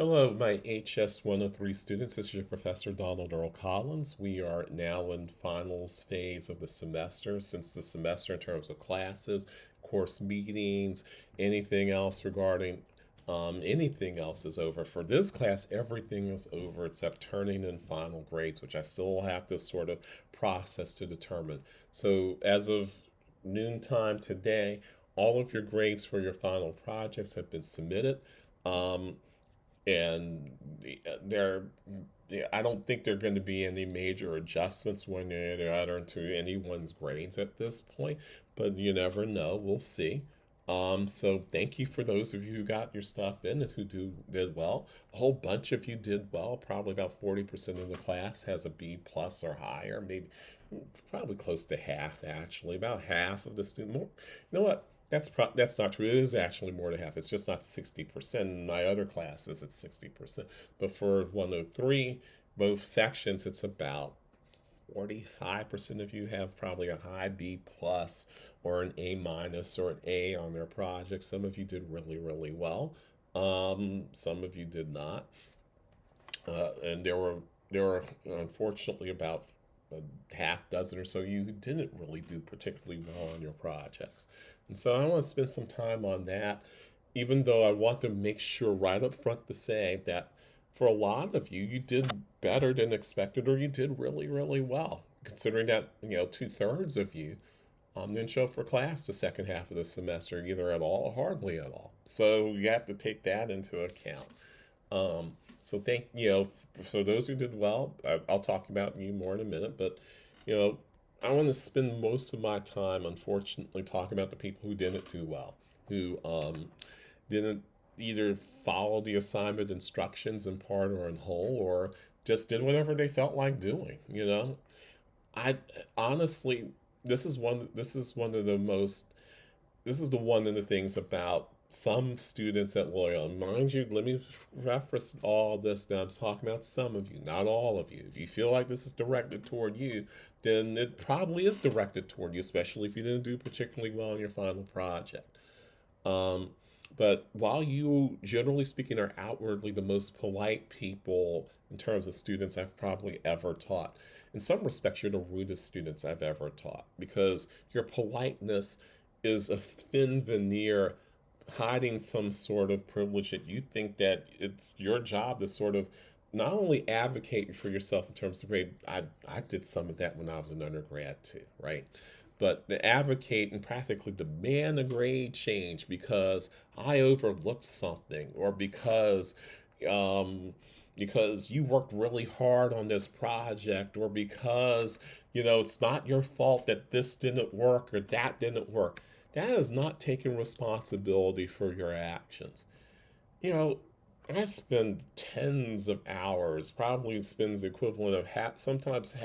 Hello, my HS 103 students. This is your Professor Donald Earl Collins. We are now in finals phase of the semester. Since the semester, in terms of classes, course meetings, anything else regarding anything else is over. For this class, everything is over except turning in final grades, which I still have to sort of process to determine. So, as of noontime today, all of your grades for your final projects have been submitted. Um, and there I don't think there are going to be any major adjustments one way or the other to anyone's grades at this point, but you never know. We'll see. So thank you for those of you who got your stuff in and who did well. A whole bunch of you did well. Probably about 40% of the class has a B plus or higher, maybe probably close to half actually. About half of the student more. You know what? That's not true. It is actually more than half. It's just not 60%. In my other classes, it's 60%. But for 103, both sections, it's about 45% of you have probably a high B plus or an A minus or an A on their project. Some of you did really, really well. Some of you did not. And there were unfortunately about a half dozen or so you who didn't really do particularly well on your projects. And so I want to spend some time on that, even though I want to make sure right up front to say that for a lot of you, you did better than expected, or you did really, really well, considering that, 2/3 of you didn't show up for class the second half of the semester, either at all or hardly at all. So you have to take that into account. So for those who did well, I'll talk about you more in a minute, but you know, I want to spend most of my time, unfortunately, talking about the people who didn't do well, who didn't either follow the assignment instructions in part or in whole, or just did whatever they felt like doing. I honestly, this is one of the most this is the one of the things about some students at Loyola. Mind you, let me reference all this that I'm talking about some of you, not all of you. If you feel like this is directed toward you, then it probably is directed toward you, especially if you didn't do particularly well in your final project. Um, but while you, generally speaking, are outwardly the most polite people in terms of students I've probably ever taught, in some respects, you're the rudest students I've ever taught because your politeness is a thin veneer hiding some sort of privilege that you think that it's your job to sort of not only advocate for yourself in terms of grade. I did some of that when I was an undergrad too, right? But to advocate and practically demand a grade change because I overlooked something or um, because you worked really hard on this project or because it's not your fault that this didn't work or that didn't work. That is not taking responsibility for your actions. you know I spend tens of hours, probably spends the equivalent of sometimes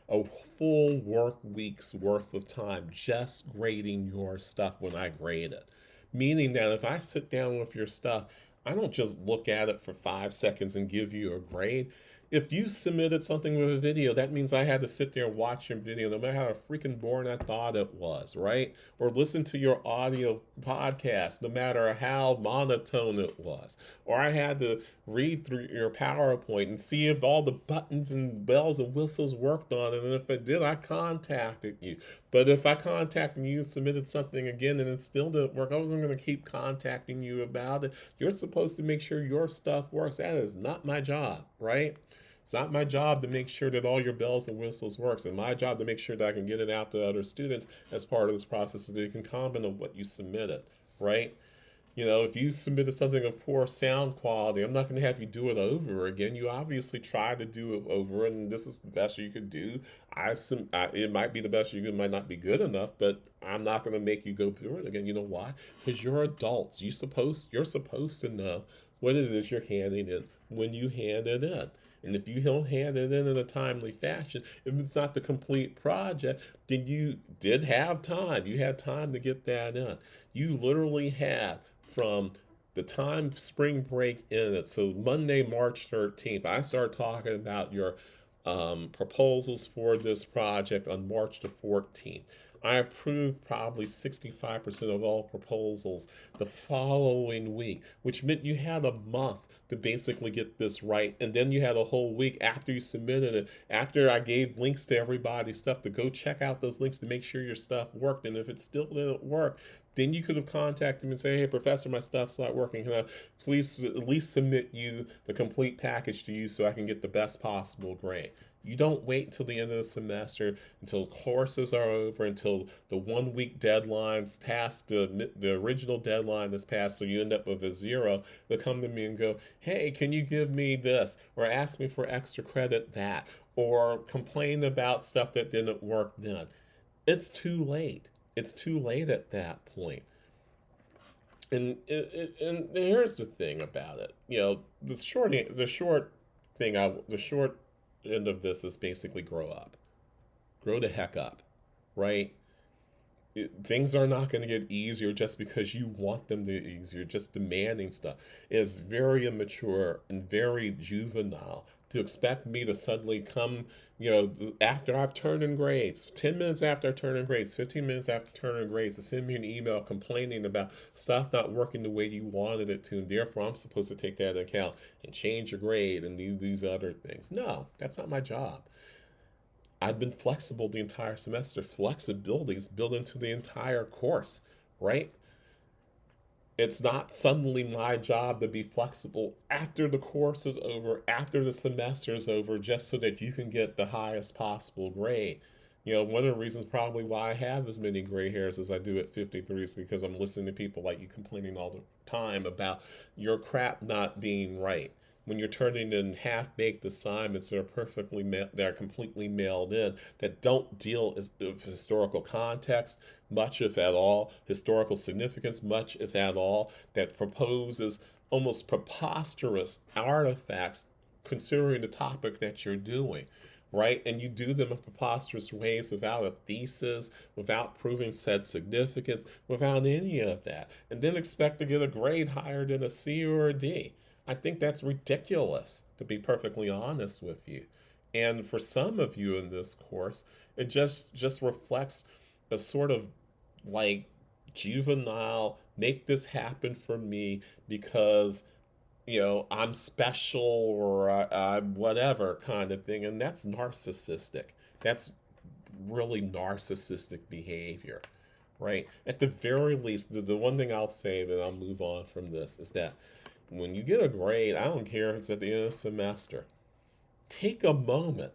a full work week's worth of time just grading your stuff when I grade it. Meaning that if I sit down with your stuff, I don't just look at it for 5 seconds and give you a grade. If you submitted something with a video, that means I had to sit there and watch your video, no matter how freaking boring I thought it was, right? Or listen to your audio podcast, no matter how monotone it was. Or I had to read through your PowerPoint and see if all the buttons and bells and whistles worked on it. And if it did, I contacted you. But if I contacted you and submitted something again and it still didn't work, I wasn't going to keep contacting you about it. You're supposed to make sure your stuff works. That is not my job, right? It's not my job to make sure that all your bells and whistles works. It's my job to make sure that I can get it out to other students as part of this process so they can comment on what you submitted, right? If you submitted something of poor sound quality, I'm not going to have you do it over again. You obviously tried to do it over, and this is the best you could do. It might be the best you could, might not be good enough, but I'm not going to make you go through it again. You know why? Because you're adults. You're supposed to know what it is you're handing in when you hand it in. And if you don't hand it in a timely fashion, if it's not the complete project, then you did have time. You had time to get that in. You literally had from the time spring break ended. So Monday, March 13th, I started talking about your proposals for this project on March the 14th. I approved probably 65% of all proposals the following week, which meant you had a month to basically get this right. And then you had a whole week after you submitted it, after I gave links to everybody's stuff, to go check out those links to make sure your stuff worked. And if it still didn't work, then you could have contacted me and say, hey, professor, my stuff's not working. Can I please at least submit you the complete package to you so I can get the best possible grade? You don't wait until the end of the semester, until courses are over, until the 1 week deadline past the original deadline that's passed, so you end up with a zero. They'll come to me and go, hey, can you give me this? Or ask me for extra credit that. Or complain about stuff that didn't work then. It's too late. It's too late at that point. And here's the thing about it. The short end of this is basically grow up, grow the heck up, right? Things are not going to get easier just because you want them to get easier. Just demanding stuff is very immature and very juvenile to expect me to suddenly come, after I've turned in grades, 10 minutes after I turn in grades, 15 minutes after turning in grades, to send me an email complaining about stuff not working the way you wanted it to, and therefore I'm supposed to take that into account and change your grade and do these other things. No, that's not my job. I've been flexible the entire semester. Flexibility is built into the entire course, right? It's not suddenly my job to be flexible after the course is over, after the semester is over, just so that you can get the highest possible grade. One of the reasons probably why I have as many gray hairs as I do at 53 is because I'm listening to people like you complaining all the time about your crap not being right. When you're turning in half-baked assignments that are that are completely mailed in, that don't deal with historical context, much if at all, historical significance, much if at all, that proposes almost preposterous artifacts considering the topic that you're doing, right? And you do them in preposterous ways without a thesis, without proving said significance, without any of that, and then expect to get a grade higher than a C or a D. I think that's ridiculous, to be perfectly honest with you. And for some of you in this course, it just reflects a sort of like juvenile, make this happen for me because I'm special, or I'm whatever kind of thing. And that's narcissistic. That's really narcissistic behavior, right? At the very least, the one thing I'll say, and I'll move on from this, is that when you get a grade, I don't care if it's at the end of the semester, take a moment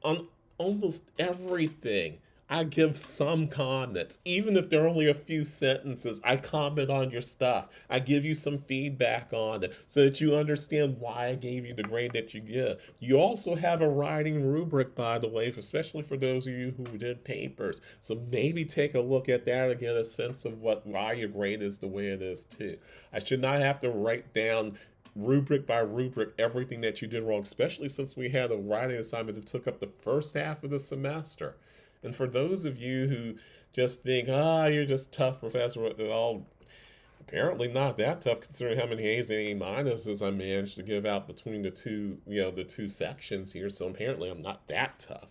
on almost everything. I give some comments, even if they're only a few sentences. I comment on your stuff. I give you some feedback on it so that you understand why I gave you the grade that you give. You also have a writing rubric, by the way, especially for those of you who did papers. So maybe take a look at that and get a sense of why your grade is the way it is too. I should not have to write down rubric by rubric everything that you did wrong, especially since we had a writing assignment that took up the first half of the semester. And for those of you who just think, you're just tough, Professor, all apparently not that tough considering how many A's and A minuses I managed to give out between the two sections here. So apparently I'm not that tough.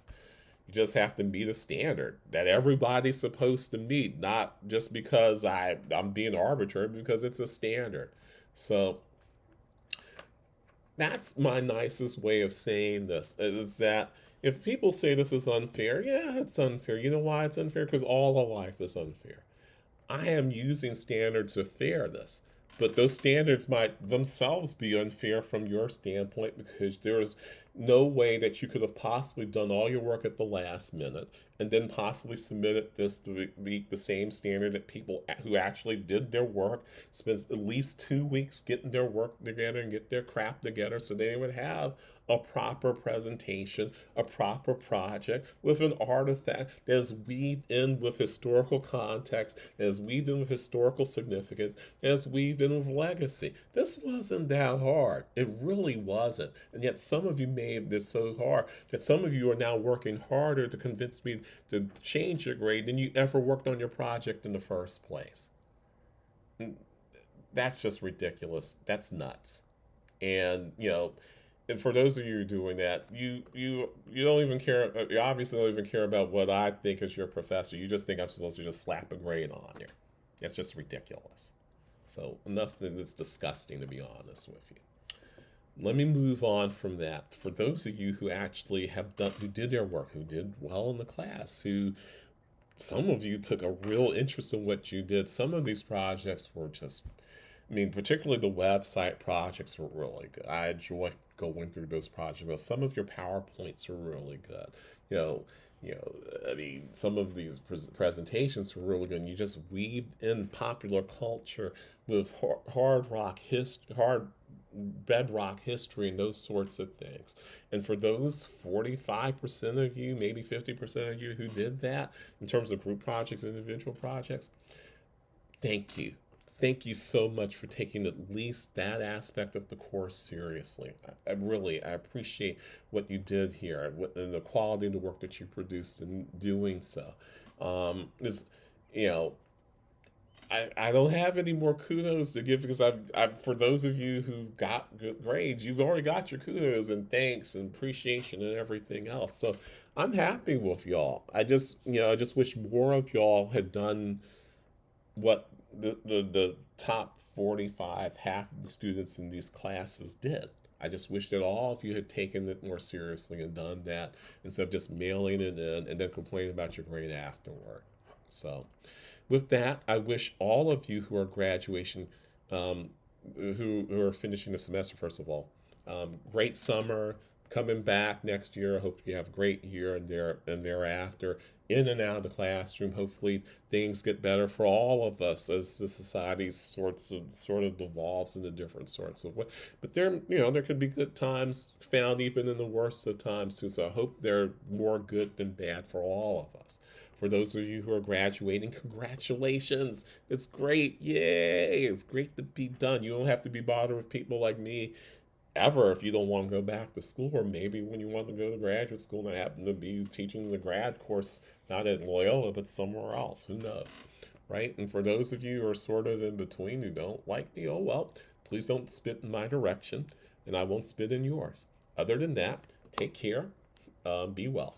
You just have to meet a standard that everybody's supposed to meet, not just because I'm being arbitrary, because it's a standard. So that's my nicest way of saying this, is that if people say this is unfair, yeah, it's unfair. You know why it's unfair? Because all of life is unfair. I am using standards of fairness, but those standards might themselves be unfair from your standpoint, because there's no way that you could have possibly done all your work at the last minute and then possibly submitted this to meet the same standard that people who actually did their work, spent at least 2 weeks getting their work together and get their crap together so they would have a proper presentation, a proper project with an artifact that is weaved in with historical context, that is weaved in with historical significance, that is weaved in with legacy. This wasn't that hard. It really wasn't. And yet some of you made this so hard that some of you are now working harder to convince me to change your grade than you ever worked on your project in the first place. That's just ridiculous. That's nuts. And and for those of you doing that, you don't even care. You obviously don't even care about what I think as your professor. You just think I'm supposed to just slap a grade on you. It's just ridiculous. So enough that it's disgusting, to be honest with you. let me move on from that. For those of you who actually have done, who did their work, who did well in the class, who some of you took a real interest in what you did. Some of these projects were just, I mean, particularly the website projects were really good. I enjoy going through those projects. But some of your PowerPoints were really good. You know, I mean, some of these presentations were really good. And you just weaved in popular culture with hard bedrock history and those sorts of things. And for those 45% of you, maybe 50% of you who did that in terms of group projects, individual projects, thank you. Thank you so much for taking at least that aspect of the course seriously. I appreciate what you did here and the quality of the work that you produced in doing so. It's, you know, I don't have any more kudos to give because I've for those of you who got good grades, you've already got your kudos and thanks and appreciation and everything else. So I'm happy with y'all. I just wish more of y'all had done what the top 45, half of the students in these classes did. I just wish that all of you had taken it more seriously and done that instead of just mailing it in and then complaining about your grade afterward. So, with that, I wish all of you who are graduation, um, who are finishing the semester, first of all, great summer. Coming back next year, I hope you have a great year and thereafter. In and out of the classroom, hopefully things get better for all of us as the society sort of devolves into different sorts of ways. But there could be good times found even in the worst of times too. So I hope they're more good than bad for all of us. For those of you who are graduating, congratulations. It's great. Yay. It's great to be done. You don't have to be bothered with people like me ever if you don't want to go back to school, or maybe when you want to go to graduate school and happen to be teaching the grad course not at Loyola but somewhere else. Who knows? Right? And for those of you who are sort of in between who don't like me, oh well, please don't spit in my direction and I won't spit in yours. Other than that, take care. Be well.